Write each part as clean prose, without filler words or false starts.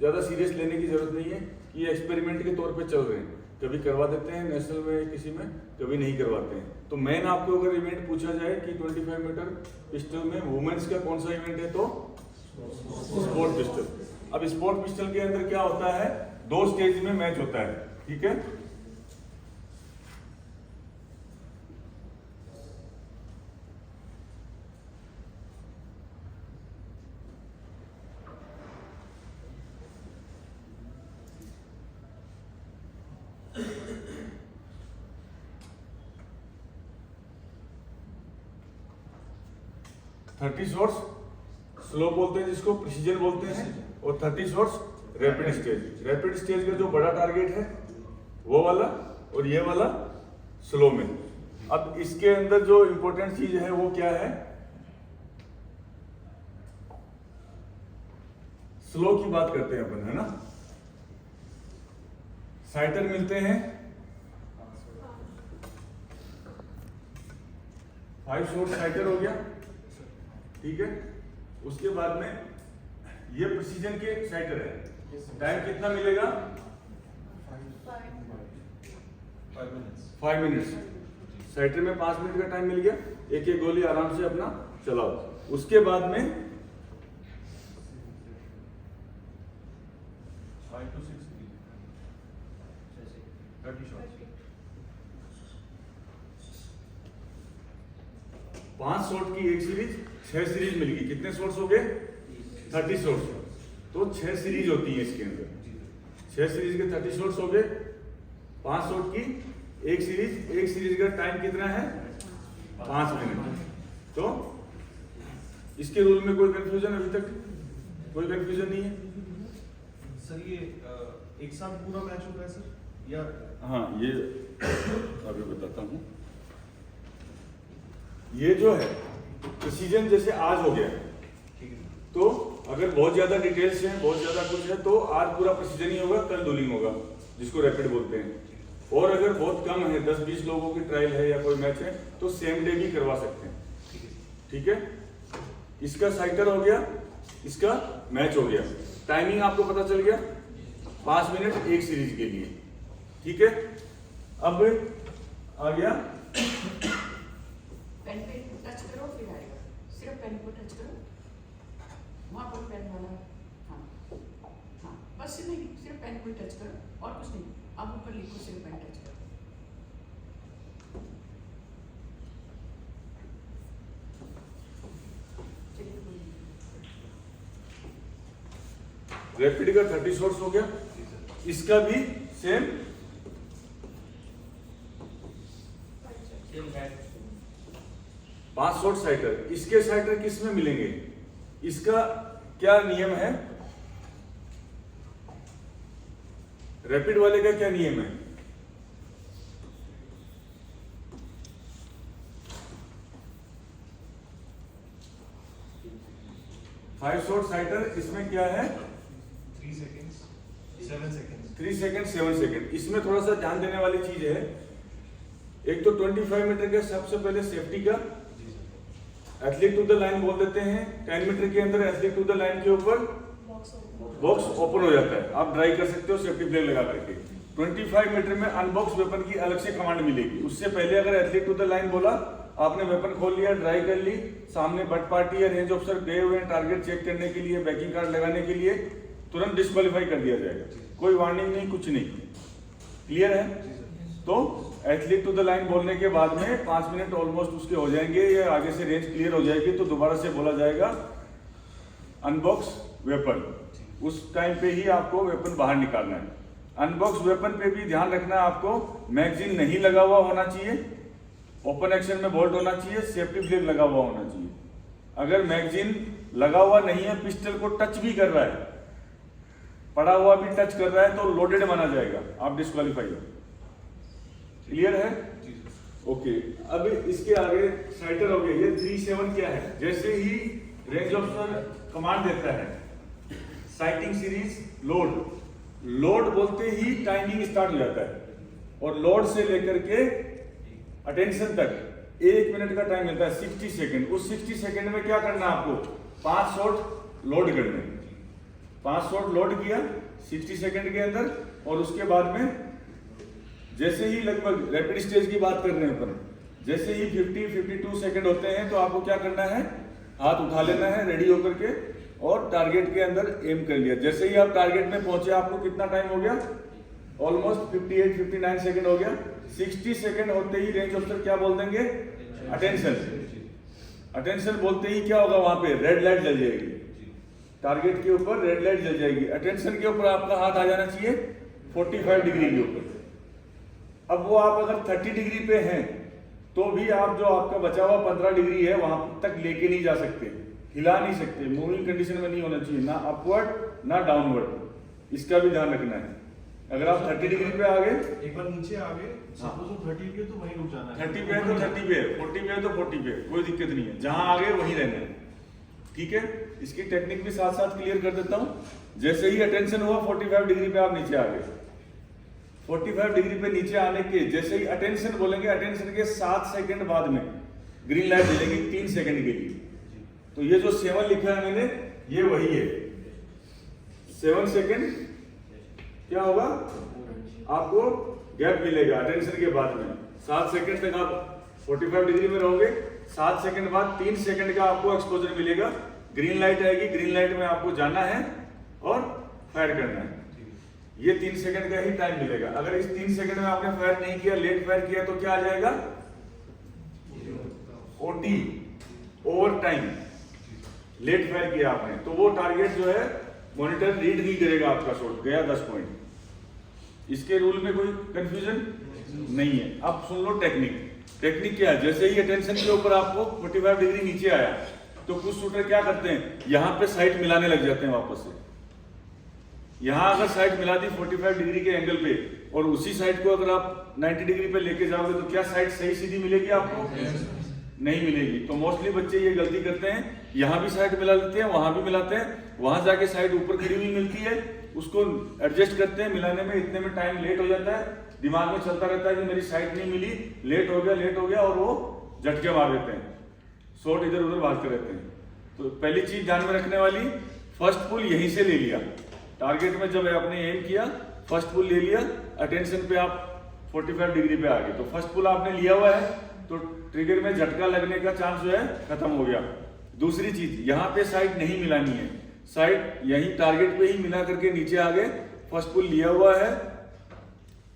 ज़्यादा सीरियस लेने की जरूरत नहीं है कि ये एक्सपेरिमेंट के तौर पे चल रहे हैं, कभी करवा देते हैं नेशनल में किसी में, कभी नहीं करवाते हैं। तो मेन आपको अगर इवेंट पूछा जाए कि 25 मीटर पिस्टल में वुमेन्स का कौन सा इवेंट है तो स्पोर्ट पिस्टल। अब स्पोर्ट पिस्टल के अंदर क्या होता है, 2 स्टेज में मैच होता है, ठीक है। थर्टी शॉट्स स्लो बोलते हैं जिसको, प्रिसीजन बोलते हैं, और 30 shots rapid stage. Rapid stage का जो बड़ा टारगेट है वो वाला, और ये वाला स्लो में। अब इसके अंदर जो इंपॉर्टेंट चीज है वो क्या है, स्लो की बात करते हैं अपन, है ना। साइटर मिलते हैं 5 शॉट साइटर हो गया, ठीक है। उसके बाद में ये प्रिसीजन के साइटर है, टाइम कितना मिलेगा 5 मिनट्स। साइटर में 5 मिनट का टाइम मिल गया, एक एक गोली आराम से अपना चलाओ। उसके बाद में 5 to 6 30 shots। 5 शॉट की एक सीरीज, 6 सीरीज मिल गई। कितने शॉट्स हो गए 30 शॉट्स। तो 6 सीरीज होती है इसके अंदर, 6 सीरीज के 30 शॉट्स हो गए। 5 शॉट की एक सीरीज का टाइम कितना है 5 मिनट। तो इसके रूल में कोई कंफ्यूजन अभी तक, कोई कंफ्यूजन नहीं है सर। ये एक साथ पूरा मैच होता है सर, या हाँ, ये अभी बताता हूँ। ये जो है प्रिसीजन जैसे आज हो गया, तो अगर बहुत ज्यादा डिटेल्स है, बहुत ज्यादा कुछ है, तो आज पूरा प्रिसीजन ही होगा, कल डूलिंग होगा, जिसको रैपिड बोलते हैं। और अगर बहुत कम है, 10-20 लोगों की ट्रायल है या कोई मैच है, तो सेम डे भी करवा सकते हैं, ठीक है। इसका साइटर हो गया, इसका मैच हो गया। टाइमिंग आपको पता चल गया, 5 मिनट एक सीरीज के लिए, ठीक है। अब आ गया पेन पे टच करो फिर आएगा, सिर्फ पेन को टच करो, वहाँ पर पेन वाला, हाँ हाँ, बस नहीं, सिर्फ पेन को टच करो और कुछ नहीं। आप ऊपर लिखो, सिर्फ पेन टच करो। रैपिड का 30 शॉट्स हो गया, इसका भी सेम 5 शॉट साइटर। इसके साइटर किस में मिलेंगे, इसका क्या नियम है, रैपिड वाले का क्या नियम है, फाइव शॉट साइटर, इसमें क्या है 3 seconds 7 seconds 3 सेकंड 7 सेकंड। इसमें थोड़ा सा ध्यान देने वाली चीज है, एक तो 25 मीटर के सबसे पहले सेफ्टी का एथलीट टू द लाइन बोल देते हैं। 10 मीटर के अंदर एथलीट टू द लाइन के ऊपर बॉक्स ओपन हो जाता है, आप ड्राई कर सकते हो सेफ्टी प्लेट लगा करके। 25 मीटर में अनबॉक्स वेपन की अलग से कमांड मिलेगी। उससे पहले अगर एथलीट टू द लाइन बोला, आपने वेपन खोल लिया, ड्राई कर ली, सामने बट पार्टी या रेंज ऑफिसर गए हुए हैं टारगेट चेक करने के लिए, बैकिंग कार्ड लगाने के लिए, तुरंत डिस्क्वालीफाई कर दिया जाएगा, कोई वार्निंग नहीं, कुछ नहीं। क्लियर है। तो एथलीट टू द लाइन बोलने के बाद में 5 मिनट ऑलमोस्ट उसके हो जाएंगे, या आगे से रेंज क्लियर हो जाएगी, तो दोबारा से बोला जाएगा अनबॉक्स वेपन। उस टाइम पे ही आपको वेपन बाहर निकालना है। अनबॉक्स वेपन पे भी ध्यान रखना है आपको, मैगजीन नहीं लगा हुआ होना चाहिए, ओपन एक्शन में बोल्ट होना चाहिए, सेफ्टी फ्लेग लगा हुआ होना चाहिए। अगर मैगजीन लगा हुआ नहीं है, पिस्टल को टच भी कर रहा है, पड़ा हुआ भी टच कर रहा है, तो लोडेड माना जाएगा, आप डिस्क्वालीफाई हो। क्लियर है। ओके, अब इसके आगे साइटर हो गया। ये 3-7 क्या है, जैसे ही रेंज ऑफिसर कमांड देता है साइटिंग सीरीज लोड बोलते ही टाइमिंग स्टार्ट हो जाता है, और लोड से लेकर के अटेंशन तक 1 मिनट का टाइम मिलता है, 60 सेकंड। उस 60 सेकंड में क्या करना है आपको, 5 शॉट लोड करने, 5 शॉट लोड किया 60 सेकंड के अंदर, और उसके बाद में जैसे ही लगभग रैपिड स्टेज की बात कर रहे हैं अपन, जैसे ही 50-52 सेकंड होते हैं तो आपको क्या करना है, हाथ उठा लेना है रेडी होकर के, और टारगेट के अंदर एम कर लिया। जैसे ही आप टारगेट में पहुंचे, आपको कितना टाइम हो गया, ऑलमोस्ट 58-59 सेकंड हो गया। 60 सेकंड होते ही रेंज ऑफिसर क्या बोल देंगे, अटेंशन। अटेंशन बोलते ही क्या होगा, वहां पे रेड लाइट जल जाएगी, टारगेट के ऊपर रेड लाइट जल जाएगी। अटेंशन के ऊपर आपका हाथ आ जाना चाहिए 45 डिग्री के ऊपर। अब वो आप अगर 30 डिग्री पे हैं तो भी आप जो आपका बचा हुआ 15 डिग्री है वहां तक लेके नहीं जा सकते, हिला नहीं सकते, मूविंग कंडीशन में नहीं होना चाहिए, ना अपवर्ड ना डाउनवर्ड। इसका भी ध्यान रखना है। अगर आप 30 डिग्री पे आ गए, एक बार नीचे आ गए, सपोज 30 पे तो वहीं रुक जाना है, 30 पे है तो 30 पे, 40 पे है तो 40 पे, कोई दिक्कत नहीं है, जहां आ गए वहीं रहना है। ठीक है, इसकी टेक्निक भी साथ साथ क्लियर कर देता हूं। जैसे ही अटेंशन हुआ 45 डिग्री पे आप नीचे आ गए, 45 डिग्री पे नीचे आने के जैसे ही अटेंशन बोलेंगे, अटेंशन के 7 सेकंड बाद में ग्रीन लाइट जलेगी 3 सेकंड के लिए। तो ये जो 7 लिखा है मैंने, ये वही है 7 सेकंड। क्या होगा, आपको गैप मिलेगा अटेंशन के बाद में 7 सेकंड तक आप 45 डिग्री में रहोगे। 7 सेकंड बाद 3 सेकंड का आपको एक्सपोजर मिलेगा, ग्रीन लाइट आएगी, ग्रीन लाइट में आपको जाना है और फायर करना है। ये 3 सेकंड का ही टाइम मिलेगा। अगर इस 3 सेकंड में आपने फायर नहीं किया, लेट फायर किया, तो क्या आ जाएगा, OT, over time. Late fire किया आपने तो वो टारगेट जो है मॉनिटर रीड नहीं करेगा, आपका शॉट गया 10 पॉइंट। इसके रूल में कोई कंफ्यूजन नहीं है। अब सुन लो टेक्निक। टेक्निक क्या है, जैसे ही अटेंशन के ऊपर आपको 45 डिग्री नीचे आया तो कुछ शूटर क्या करते हैं, यहां पे साइट मिलाने लग जाते हैं वापस से। यहां अगर साइट मिला दी 45 डिग्री के एंगल पे, और उसी साइट को अगर आप 90 डिग्री पे लेके जाओगे तो क्या साइट सही सीधी मिलेगी आपको, नहीं मिलेगी। तो मोस्टली बच्चे ये गलती करते हैं, यहां भी साइड मिला लेते हैं, वहां भी मिलाते हैं, वहां जाके साइड ऊपर खड़ी हुई मिलती है, उसको एडजस्ट करते हैं, मिलाने में इतने में टाइम लेट हो जाता है, दिमाग में चलता रहता है कि मेरी साइड नहीं मिली, लेट हो गया, और वो झटके मार देते हैं, शॉट इधर उधर भागते रहते हैं। तो पहली चीज ध्यान में रखने वाली, फर्स्ट पुल यहीं से ले लिया, टारगेट में जब आपने एम किया फर्स्ट पुल ले लिया, अटेंशन पे आप 45 डिग्री पे आ गए, तो फर्स्ट पुल आपने लिया हुआ है तो ट्रिगर में झटका लगने का चांस जो है खत्म हो गया। दूसरी चीज, यहाँ पे साइड नहीं मिलानी है, साइड यही टारगेट पे ही मिला करके नीचे आ गए, फर्स्ट पुल लिया हुआ है।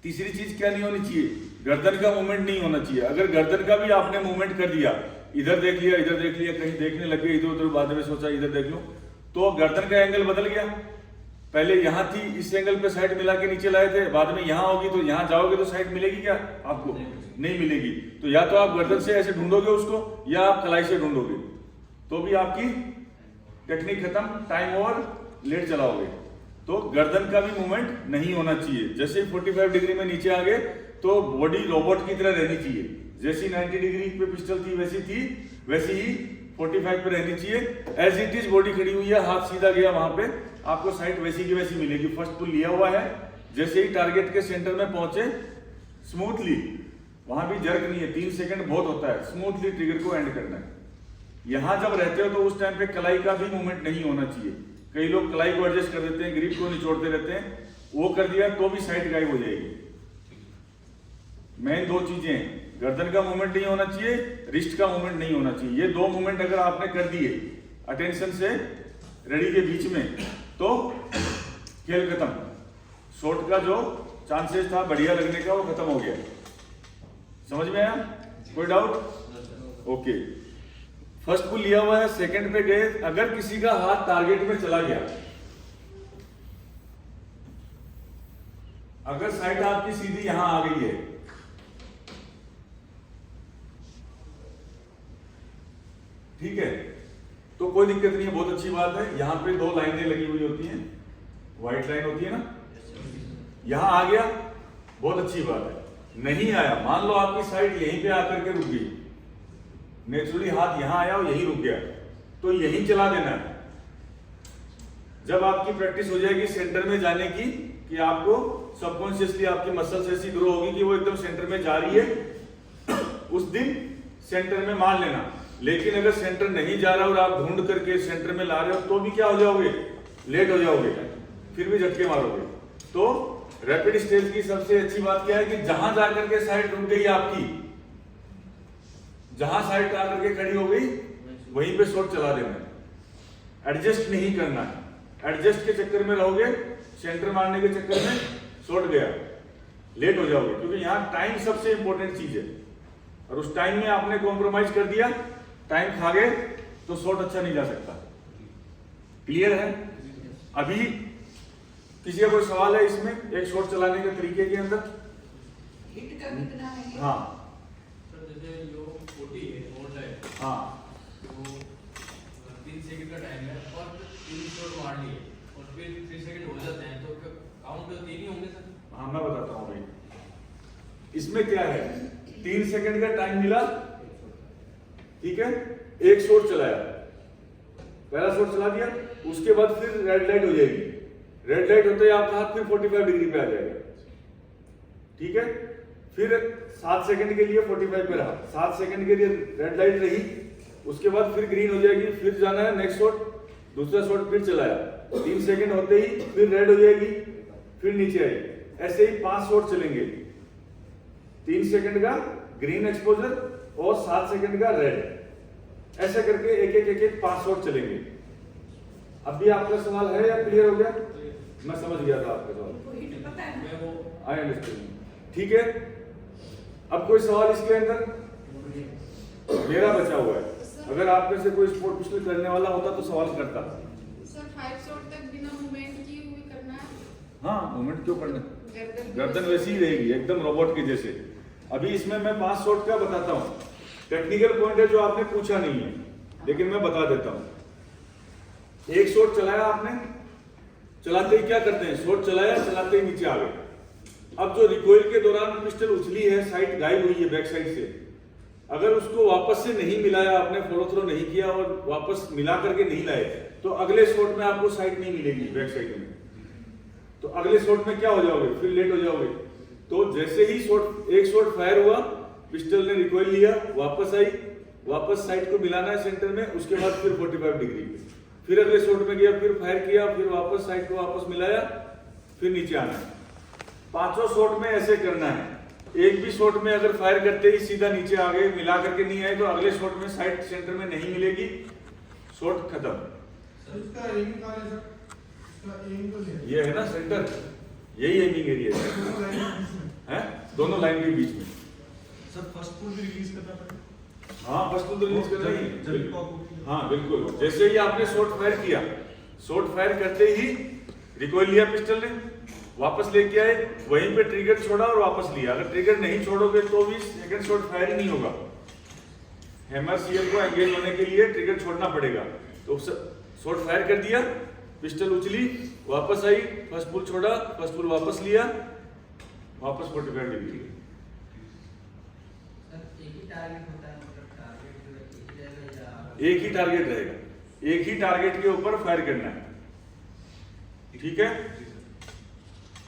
तीसरी चीज क्या नहीं होनी चाहिए, गर्दन का मूवमेंट नहीं होना चाहिए। अगर गर्दन का भी आपने मूवमेंट कर दिया, इधर देख लिया, इधर देख लिया, कहीं देखने लगे इधर उधर, बाद में सोचा इधर देख लो, तो गर्दन का एंगल बदल गया। पहले यहां थी, इस एंगल पे साइड मिला के नीचे लाए थे, बाद में यहां होगी, तो यहां जाओगे तो साइड मिलेगी क्या आपको, नहीं मिलेगी। तो या तो आप गर्दन से ऐसे ढूंढोगे उसको, या आप कलाई से ढूंढोगे, तो भी आपकी टेक्निक खत्म, टाइम ओवर, लेट चलाओगे। तो गर्दन का भी मूवमेंट नहीं होना चाहिए। जैसे 45 डिग्री में नीचे आ गए तो बॉडी रोबोट की तरह रहनी चाहिए, जैसी 90 डिग्री पे पिस्टल थी वैसी ही 45 पे रहनी चाहिए। एज इट इज बॉडी खड़ी हुई है, हाथ सीधा गया, वहां पे आपको साइट वैसी की वैसी मिलेगी। फर्स्ट पुल लिया हुआ है, जैसे ही टारगेट के सेंटर में पहुंचे स्मूथली, वहां भी जर्क नहीं है, 3 सेकंड बहुत होता है, स्मूथली ट्रिगर को एंड करना है। यहां जब रहते हो तो उस टाइम पे कलाई का भी मूवमेंट नहीं होना चाहिए। कई लोग कलाई को एडजस्ट कर देते हैं, ग्रिप को निचोड़ते रहते हैं, वो कर दिया तो भी साइड गायब हो जाएगी। मेन 2 चीजें हैं, गर्दन का मूवमेंट नहीं होना चाहिए, रिस्ट का मूवमेंट नहीं होना चाहिए। ये 2 मूवमेंट अगर आपने कर दिए अटेंशन से रेडी के बीच में, तो खेल खत्म। शॉट का जो चांसेस था बढ़िया लगने का, वो खत्म हो गया। समझ में आया, कोई डाउट? ओके, फर्स्ट पुल लिया हुआ है, सेकंड पे गए, अगर किसी का हाथ टारगेट में चला गया, अगर साइड आपकी सीधी यहां आ गई है, ठीक है, तो कोई दिक्कत नहीं है, बहुत अच्छी बात है। यहां पे 2 लाइनें लगी हुई होती हैं, व्हाइट लाइन होती है ना, यहां आ गया, बहुत अच्छी बात है। नहीं आया, मान लो आपकी साइड यहीं पे आकर के रुक गई, नेचुरली हाथ यहां आया और यहीं रुक गया, तो यहीं चला देना है। जब आपकी प्रैक्टिस हो जाएगी सेंटर में जाने की, कि आपको सबकॉन्शियसली आपकी मसल्स ऐसी ग्रो होगी कि वो एकदम सेंटर में जा रही है, उस दिन सेंटर में मान लेना। लेकिन अगर सेंटर नहीं जा रहा और आप ढूंढ करके सेंटर में ला रहे हो, तो भी क्या हो जाओगे, लेट हो जाओगे, फिर भी झटके मारोगे। तो रैपिड स्टेज की सबसे अच्छी बात क्या है कि जहां जाकर के साइड रुक गई आपकी, जहां साइड आकर के खड़ी हो गई वहीं पे शॉट चला देना है, एडजस्ट नहीं करना है। एडजस्ट के चक्कर में रहोगे, सेंटर मारने के चक्कर में शॉट गया, लेट हो जाओगे। क्योंकि यहाँ टाइम सबसे इंपॉर्टेंट चीज है, और उस टाइम में आपने कॉम्प्रोमाइज कर दिया, टाइम खा गए, तो शॉट अच्छा नहीं जा सकता। क्लियर है? अभी किसी का कोई सवाल है इसमें, एक शॉट चलाने के तरीके के अंदर? हिट का कितना है? हाँ सर, जैसे जो 40 है होल्ड है, हाँ तो 3 सेकंड का टाइम है और 3 शॉट मार लिए और फिर 3 सेकंड हो जाते हैं, तो काउंट 3 ही होंगे सर? हाँ मैं बताता हूँ भाई, इसमें क्या है, 3 सेकंड का टाइम मिला, ठीक है, एक शॉट चलाया, पहला शॉट चला दिया, उसके बाद फिर रेड लाइट हो जाएगी, रेड लाइट होते ही आपका हाथ फिर 45 डिग्री पे आ जाएगा, ठीक है। फिर 7 सेकंड के लिए 45 पे रहा, 7 सेकंड के लिए रेड लाइट रही, उसके बाद फिर ग्रीन हो जाएगी, फिर जाना है नेक्स्ट शॉट, दूसरा शॉट फिर चलाया, 3 सेकंड होते ही फिर रेड हो जाएगी, फिर नीचे आई। ऐसे ही 5 शॉट चलेंगे, 3 सेकंड का ग्रीन एक्सपोजर और 7 सेकंड का रेड, ऐसे करके एक एक 5 शॉट चलेंगे। अब भी आपका सवाल है या क्लियर हो गया? मैं समझ गया था आपका सवाल, उनको हिट पता है ना? मैं वो आई अंडरस्टैंड, ठीक है। अब कोई सवाल इसके अंदर? मेरा बचा हुआ है, अगर आप में से कोई स्पोर्ट पिस्टल करने वाला होता तो सवाल करता। सर 5 शॉट तक बिना मूवमेंट किए हुए करना है? हाँ, मूवमेंट क्यों करना? गर्दन गर्दन वैसी ही रहेगी एकदम रोबोट की जैसे। अभी इसमें मैं 5 शॉट का बताता हूँ, टेक्निकल पॉइंट है जो आपने पूछा नहीं है, लेकिन मैं बता देता हूँ। एक शॉट चलाया आपने, चलाते ही क्या करते हैं, शॉट चलाया, चलाते ही नीचे आ गए। अब जो रिकॉइल के दौरान पिस्टल उछली है, साइड गायब हुई है बैक साइड से, अगर उसको वापस से नहीं मिलाया आपने, फॉलो थ्रो नहीं किया और वापस मिला करके नहीं लाए, तो अगले शॉट में आपको साइड नहीं मिलेगी बैक साइड में, तो अगले शॉट में क्या हो जाओगे, फिर लेट हो जाओगे। तो जैसे ही शॉट, एक शॉट फायर हुआ, पिस्टल ने रिकॉइल लिया, वापस आई, वापस साइड को मिलाना है सेंटर में, उसके बाद फिर 45 डिग्री पे, फिर अगले शॉट में गया, फिर फायर किया, फिर वापस साइड को वापस मिलाया, फिर नीचे आना है। 5 शॉट में ऐसे करना है। एक भी शॉट में अगर फायर करते ही सीधा नीचे आ गए, मिला करके नहीं आए, तो अगले शॉट में साइड सेंटर में नहीं मिलेगी, शॉट खत्म। इसका एम कहाँ है सर? इसका एम तो है। ये है ना सेंटर, यही एमिंग एरिया है, दोनों लाइन के बीच में। सर फर्स्ट पुल भी रिलीज करना पड़ेगा? हाँ, फर्स्ट पुल तो रिलीज करना ही जब है। को हाँ बिल्कुल, जैसे ही आपने शॉट फायर किया, शॉट फायर करते ही रिकॉइल लिया पिस्टल ने, वापस लेके आए, वहीं पे ट्रिगर छोड़ा और वापस लिया। अगर ट्रिगर नहीं छोड़ोगे तो भी सेकंड शॉट फायर ही नहीं होगा। हैमर सीएल को एंगेज होने के लिए ट्रिगर छोड़ना पड़ेगा। तो शॉट फायर कर दिया, पिस्टल उछली, वापस आई, फर्स्ट पुल छोड़ा, फर्स्ट पुल वापस लिया, वापस 45 डिग्री। एक ही टारगेट रहेगा, एक ही टारगेट के ऊपर फायर करना है, ठीक है।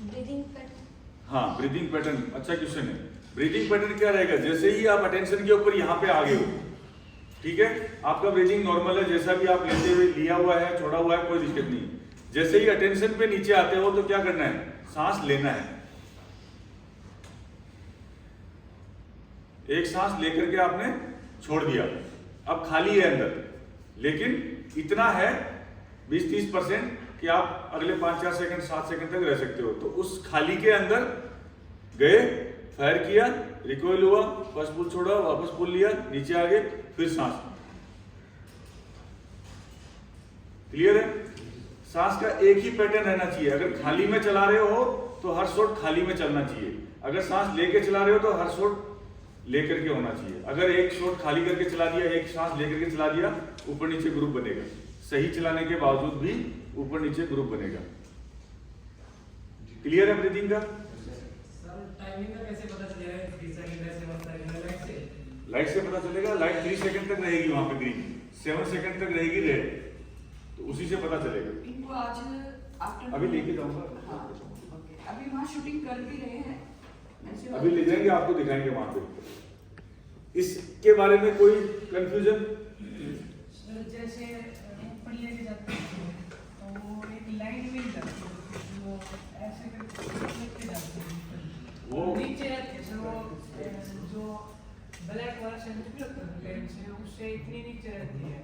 Breathing pattern? हाँ, ब्रीदिंग पैटर्न अच्छा क्वेश्चन है। ब्रीदिंग पैटर्न क्या रहेगा, जैसे ही आप अटेंशन के ऊपर यहाँ पे आ गए हो, ठीक है, आपका ब्रीदिंग नॉर्मल है, जैसा भी आप लेते हुए लिया हुआ है, छोड़ा हुआ है, कोई दिक्कत नहीं। जैसे ही अटेंशन पे नीचे आते हो तो क्या करना है, सांस लेना है। एक सांस लेकर के आपने छोड़ दिया, अब खाली है अंदर, लेकिन इतना है 20-30% कि आप अगले 5-4 सेकंड 7 सेकंड तक रह सकते हो। तो उस खाली के अंदर गए, फायर किया, रिकॉइल हुआ, फर्स्ट पुल छोड़ा, वापस पुल लिया, नीचे आ गए, फिर सांस। क्लियर है? सांस का एक ही पैटर्न रहना चाहिए। अगर खाली में चला रहे हो तो हर शॉट खाली में चलना चाहिए, अगर सांस लेके चला रहे हो तो हर शॉट लेकर के होना चाहिए। अगर एक शॉट खाली करके चला दिया, एक सांस लेकर के चला दिया, ऊपर नीचे ग्रुप बनेगा। सही चलाने के बावजूद भी ऊपर नीचे ग्रुप बनेगा। क्लियर है ब्रीदिंग का? सर टाइमिंग का कैसे पता चलेगा? 3 सेकंड है, 7 सेकंड है, लाइट से? लाइट से पता चलेगा। लाइट 3 सेकंड तक रहेगी वहां पे ग्रीन, 7 सेकंड तक रहेगी रेड, तो उसी से पता चलेगा। इनको आज आफ्टरनून अभी लेके जाऊंगा। हाँ, ओके। अभी वहाँ शूटिंग कर भी रहे हैं, अभी ले जाएंगे, आपको दिखाएंगे वहां पे। इसके बारे में कोई कंफ्यूजन? सर जैसे ऊपर लेके जाते हैं तो वो एक लाइन में ही जाते हैं, वो ऐसे करके जाते हैं, वो नीचे रहते हैं सर, वो जो ब्लैक वाला सेंटर होता है से उससे इतनी नीचे रहती है,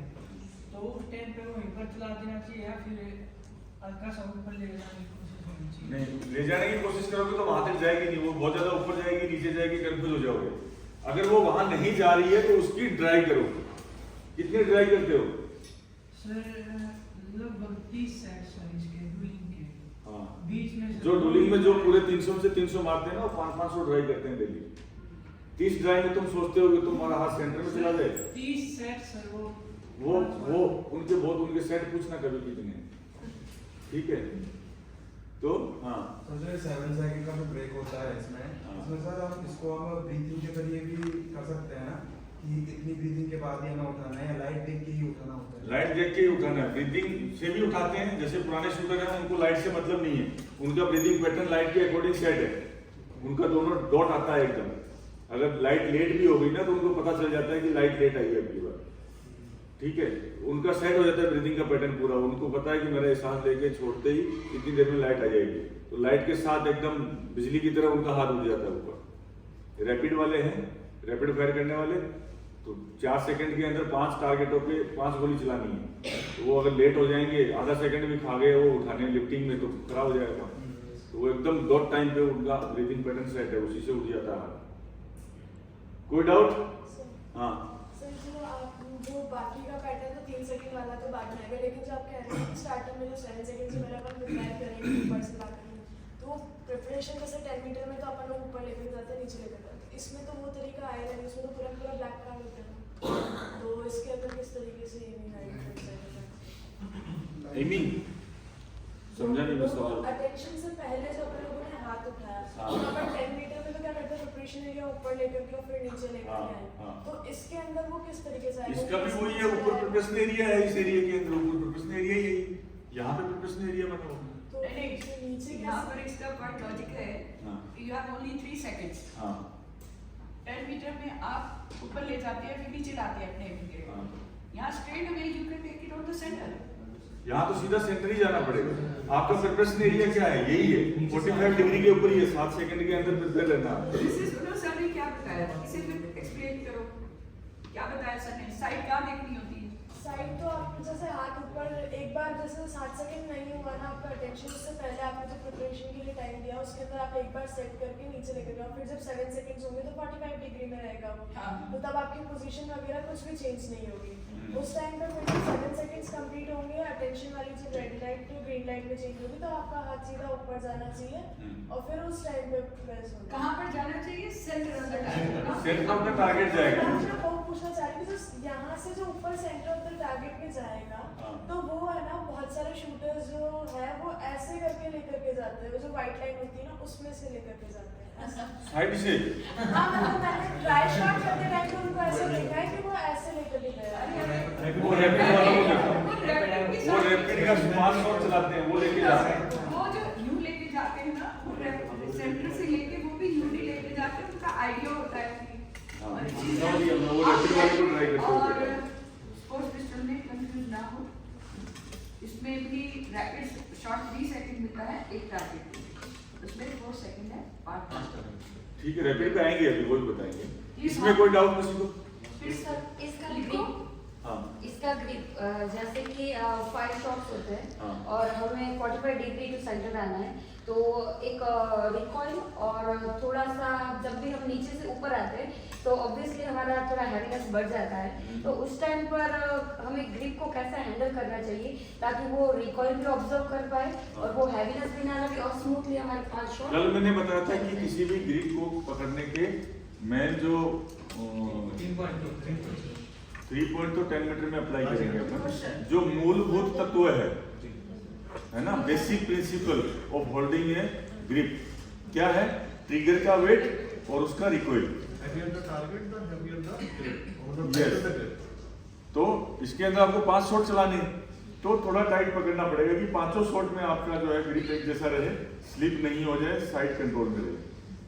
तो उस टाइम पे वहीं पर चला देना चाहिए या फिर हल्का सा ऊपर ले जाने की कोशिश करनी चाहिए। नहीं, ले जाने की कोशिश करोगे तो वहां तक जाएगी नहीं, वो बहुत ज्यादा ऊपर जाएगी, नीचे जाएगी, कंफ्यूज हो जाओगे। अगर वो वहां नहीं जा रही है तो उसकी ड्राई करो। कितनी ड्राई करते हो? सर लगभग 30 सेट सर इसके डूलिंग के, हाँ, बीच में जो डूलिंग में जो पूरे 300 से 300 मारते हैं ना, वो 500 ड्राई करते हैं डेली। 30 ड्राई में तुम सोचते हो कि तुम्हारा हाथ सेंटर में चला जाए? 30 सेट सर वो उनके सेट पूछना कभी कितने, ठीक है? तो हाँ, तो जो 7 सेकंड का जो ब्रेक होता है इसमें सर हम इसको हम ब्रीथिंग के जरिए भी कर सकते हैं ना, कि इतनी ब्रीथिंग के बाद ही हमें उठाना है या लाइट देख के ही उठाना होता है? लाइट देख के ही उठाना है। ब्रीदिंग से भी उठाते हैं, जैसे पुराने शूटर हैं उनको लाइट से मतलब नहीं है, उनका ब्रीदिंग पैटर्न लाइट के अकॉर्डिंग सेट है, उनका दोनों डॉट आता है एकदम। अगर लाइट लेट भी हो गई ना तो उनको पता चल जाता है कि लाइट लेट आई है अगली बार, ठीक है? उनका सेट हो जाता है ब्रीदिंग का पैटर्न पूरा, उनको पता है कि मेरा सांस लेके छोड़ते ही इतनी देर में लाइट आ जाएगी, तो लाइट के साथ एकदम बिजली की तरह उनका हाथ उठ जाता है ऊपर। रैपिड वाले हैं, रैपिड फायर करने वाले, तो 4 सेकंड के अंदर 5 टारगेटों पे 5 गोली चलानी है, तो वो अगर लेट हो जाएंगे, आधा सेकंड भी खा गए वो उठाने लिफ्टिंग में, तो खराब हो जाएगा। तो वो एकदम डॉट टाइम पे उनका ब्रीदिंग पैटर्न सेट है, उसी से उठ जाता है। कोई डाउट? हाँ सर जो बाकी का पैटर्न तो 3 सेकंड वाला तो बाद में आएगा, लेकिन जो आप कह रहे हैं कि स्टार्टिंग में जो 7 सेकंड से पहले अपन प्रिपेयर करेंगे ऊपर से बात करेंगे, तो प्रिपरेशन जैसे 10 मीटर में तो अपन लोग ऊपर लेकर जाते हैं, नीचे लेकर जाते हैं, इसमें तो वो तरीका आएगा नहीं, इसमें तो पूरा ब्लैक कार्ड होता है, तो इसके अंदर किस तरीके से एमिंग आएगी? एमिंग समझा नहीं मैं सवाल। अटेंशन से पहले जो अपन लोगों ने हाथ उठाया, हाँ। तो अपन 10 मीटर में तो क्या करते हैं, प्रिपरेशन एरिया ऊपर लेकर के और फिर नीचे लेकर हाँ, के आए, हाँ। तो इसके अंदर वो किस तरीके से आएगा? इसका भी वही है, ऊपर प्रिपरेशन एरिया है, इस एरिया के अंदर ऊपर प्रिपरेशन एरिया ही है, यहाँ पे प्रिपरेशन एरिया बना हुआ है। तो नहीं, इससे नीचे यहाँ पर इसका पॉइंट लॉजिक है, हाँ। You have only 3 seconds. हाँ 10 मीटर में आप ऊपर ले जाते हैं फिर नीचे लाते हैं अपने एम के, हाँ। यहाँ straight away you can take it on the centre. यहाँ तो सीधा सेंटर ही जाना पड़ेगा। आपका प्रिपरेशन एरिया क्या है? यही है, 45 डिग्री के ऊपर ही है, 7 सेकंड के अंदर प्रिपेयर रहना। दिस इज नो सर ने क्या बताया, इसे फिर एक्सप्लेन करो, क्या बताया सर ने? साइड क्या देखनी होती है? साइड तो आप जैसे हाथ ऊपर एक बार जैसे 7 सेकंड नहीं हुआ ना आपका अटेंशन, उससे पहले आपने जो प्रिपरेशन के लिए टाइम दिया उसके अंदर आप एक बार सेट करके नीचे लेकर जाओ, फिर जब 7 सेकंड्स होंगे तो 45 डिग्री में रहेगा वो, हाँ। तो तब आपकी पोजीशन वगैरह कुछ भी चेंज नहीं होगी। उस टाइम पर फिर जब 7 सेकंड्स कंप्लीट होंगे, अटेंशन वाली जो red light to green light में चेंज होगी, तो आपका हाथ सीधा ऊपर जाना चाहिए और फिर उस टाइम पे प्रेस होगा। कहाँ पर जाना चाहिए? Centre of the target. Centre of the target जाएगा। मैं वो पूछना चाह रही थी, जो यहाँ से जो ऊपर सेंटर ऑफ द टारगेट में जाएगा, हाँ। तो वो है ना, बहुत सारे शूटर्स जो है वो ऐसे करके लेकर के जाते हैं, वो जो व्हाइट लाइन होती है ना उसमें से लेकर के जाते हैं ऐसा। साइड से हाँ मतलब मैंने ट्राई शॉट करते टाइम तो उनको ऐसे देखा है कि वो ऐसे लेकर के गया। वो रैपिड वाला वो देखो, वो रैपिड का स्मार्ट शॉट चलाते हैं, वो लेके जा रहे हैं। वो जो यू लेके जाते हैं ना, वो सेंटर से लेके वो भी यू ही लेके जाते हैं, उनका आइडिया होता है कि हाँ, और समझ गया मैं, वो रैपिड वाले को ट्राई करते और हैं। स्पोर्ट्स पिस्टल में कंफ्यूज ना हो, इसमें भी रैपिड शॉट 3 सेकंड मिलता है एक टारगेट के लिए, उसमें 4 सेकंड है पार्ट। ठीक है, रैपिड पे आएंगे अभी, वो भी बताएंगे। ये इसमें कोई डाउट किसी को? फिर सर इसका लिखो। ग्रिप, हाँ इसका ग्रिप जैसे कि 5 शॉट्स होते हैं हाँ। और हमें 45 डिग्री टू सेंटर आना है, तो एक रिकॉइल और थोड़ा सा जब भी हम नीचे से ऊपर आते हैं तो ऑब्वियसली हमारा थोड़ा हैवीनेस बढ़ जाता है, तो उस टाइम पर हमें ग्रिप को कैसे हैंडल करना चाहिए ताकि वो रिकॉइल भी ऑब्जर्व कर पाए और वो हैवीनेस भी ना लगे और स्मूथली हमारे 5 शॉट। कल मैंने बताया था कि किसी भी ग्रिप को पकड़ने के मेन जो 3 पॉइंट तो 10 मीटर में अप्लाई करेंगे अपन, जो मूलभूत तत्व है ना, basic principle of holding A grip क्या है? ट्रिगर का वेट और उसका रिकॉइल। तो इसके अंदर आपको 5 शॉट चलाने, तो थोड़ा टाइट पकड़ना पड़ेगा कि 5 शॉट में आपका जो है ग्रिप एक जैसा रहे, स्लिप नहीं हो जाए, साइड कंट्रोल में रहे।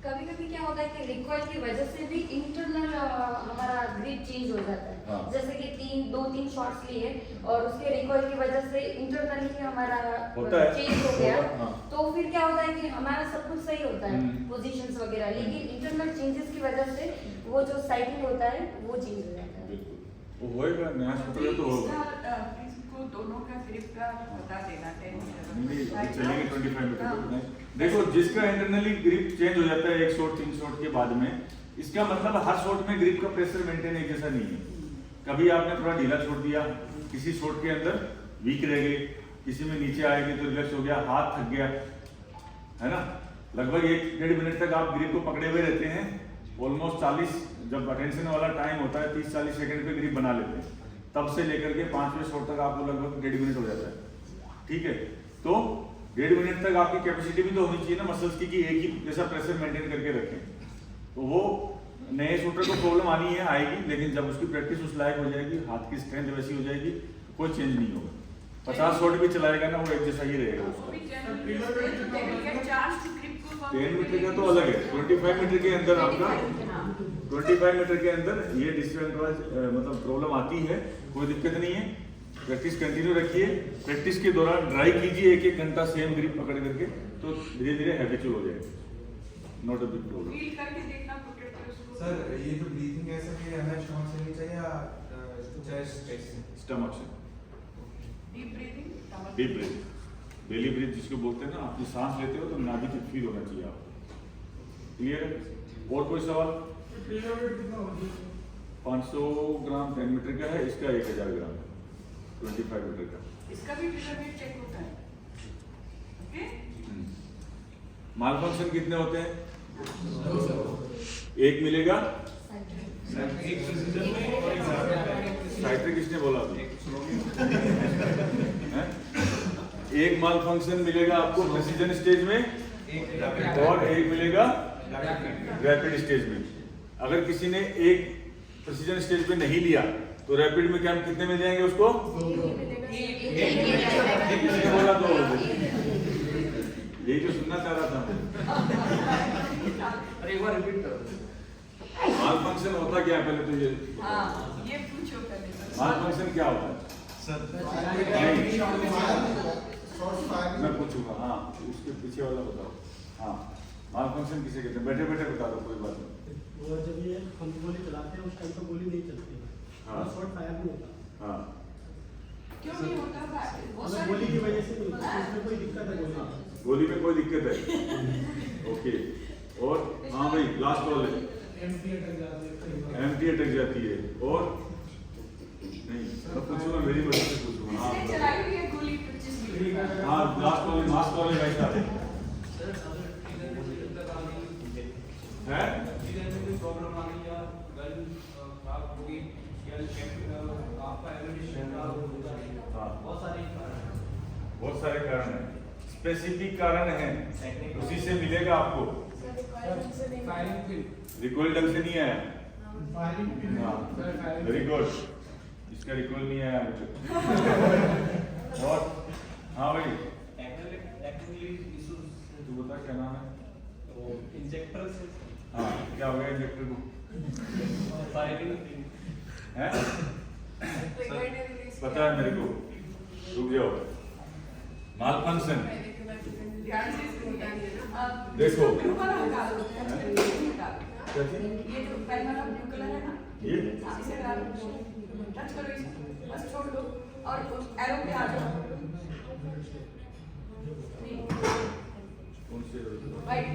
कभी कभी क्या होता है कि रिकॉइल की वजह से भी इंटरनल हमारा ग्रिप चेंज हो जाता है। हाँ। जैसे कि दो तीन शॉट्स लिए और उसके रिकॉइल की वजह से इंटरनली हमारा होता है। चेंज हो गया, हाँ। तो फिर क्या होता है कि हमारा सब कुछ सही होता है, हम्म। पोजीशंस वगैरह, लेकिन इंटरनल चेंजेस की वजह से वो जो साइकिल होता है वो चेंज हो जाता है। बिल्कुल, वो होएगा, नया स्कूटर तो होगा। इसको दोनों का ग्रिप का बता देना 10 नहीं, अभी चलेंगे 25 मीटर तक नहीं। देखो, जिसका इंटरनली ग्रिप चेंज हो जाता है 1 शॉट 3 शॉट के बाद में, इसका मतलब हर शॉट में ग्रिप का प्रेशर मेंटेन एक जैसा नहीं है। कभी आपने थोड़ा ढीला छोड़ दिया, किसी शॉट के अंदर वीक रह गए, किसी में नीचे आएगी तो रिलैक्स हो गया, हाथ थक गया, है ना। लगभग 1-1.5 मिनट तक आप ग्रिप को पकड़े हुए रहते हैं। ऑलमोस्ट 40, जब अटेंशन वाला टाइम होता है 30-40 सेकंड पे ग्रिप बना लेते हैं। तब से लेकर के 5वें शॉट तक आपको लगभग 1.5 मिनट हो जाता है। ठीक है, तो 1.5 मिनट तक आपकी कैपेसिटी भी तो होनी चाहिए ना मसल्स की, कि एक ही जैसा प्रेशर मेंटेन करके रखें। तो वो नए शूटर को प्रॉब्लम आनी है, आएगी, लेकिन जब उसकी प्रैक्टिस उस लायक हो जाएगी, हाथ की स्ट्रेंथ वैसी हो जाएगी, तो कोई चेंज नहीं होगा। 50 शॉट भी चलाएगा ना, वो एक जैसा ही रहेगा उसका। 10 मीटर का तो अलग है, 25 मीटर के अंदर आपका 25 मीटर के अंदर ये डिस्टेंस मतलब प्रॉब्लम आती है, कोई दिक्कत नहीं है। प्रैक्टिस कंटिन्यू रखिए, प्रैक्टिस के दौरान ट्राई कीजिए 1-1 घंटा सेम ग्रिप पकड़ करके, तो धीरे धीरे हैबिचुअल हो जाएगा। Not a big problem. Feel करके देखना पॉकेट पे उसको। सर ये जो ब्रीथिंग है सर, ये हमें स्टमक से नहीं चाहिए या चेस्ट से? स्टमक से डीप ब्रीथिंग, डीप ब्रीथ, बेली ब्रीथ जिसको बोलते हैं ना। आप सांस लेते हो तो नाभि तक फील होना चाहिए आपको। क्लियर है? और कोई सवाल? 500 ग्राम 10 मीटर का है, इसका 1000 ग्राम 25 मीटर का। इसका भी पिरामिड चेक होता है। ओके, माल फंक्शन कितने होते हैं? 1 मिलेगा। साइट्रिक किसने बोला अभी? हैं? 1 माल फंक्शन मिलेगा आपको प्रेसिजन स्टेज में, और 1 मिलेगा रैपिड स्टेज में। अगर किसी ने 1 प्रेसिजन स्टेज पे नहीं लिया तो रैपिड में क्या कितने मिल जाएंगे उसको? किसने बोला? तो यही तो सुनना चाह रहा था। अरे एक बार रिपीट करो। माल फंक्शन होता क्या है पहले तो ये पूछो पहले। माल फंक्शन क्या होता है? मैं पूछूंगा, हाँ उसके पीछे वाला बताओ। हाँ, माल फंक्शन किसे कहते हैं? बैठे बैठे बता दो, कोई बात नहीं। वो जब ये हम गोली चलाते हैं उस टाइम पर गोली नहीं चलती है, हाँ। शॉट फायर नहीं होता। हाँ, क्यों नहीं होता? बहुत मतलब सारे गोली की वजह से नहीं होता, उसमें कोई दिक्कत है गोली में। गोली में कोई दिक्कत है? ओके, और हाँ भाई लास्ट कॉल है। एमटी अटक जाती है, और नहीं मैं पूछूंगा, मेरी वजह से पूछूंगा। इसने चलाई हुई है गोली 25 मिनट। हाँ लास्ट कॉल है भाई साहब। सर अगर ट्रिगर में कोई दिक्कत आ गई है? ट्रिगर में कोई प्रॉब्लम आ गई, या गन खराब हो गई, या आपका एमिनेशन खराब हो गया, हाँ, बहुत सारे कारण हैं। बहुत सारे कारण हैं, स्पेसिफिक कारण हैं, उसी से मिलेगा आपको। रिकॉइल ढंग से नहीं आया। हाँ, वेरी गुड, इसका रिकॉइल नहीं आया अभी तक। और हाँ भाई, तू बता क्या नाम है? इंजेक्टर से हाँ, क्या हो गया इंजेक्टर को? फायरिंग हैं? पता है मेरे को, रुक जाओ। माल फंक्शन ध्यान से सुनिए। देखो। ब्लू वाला हटा दो, क्या चीज़? ये जो पेन वाला ब्लू कलर है ना, ये इसे हटा दो, टच करो इसे, बस छोड़ दो और एरो पे आ जाओ। कौन से? वाइट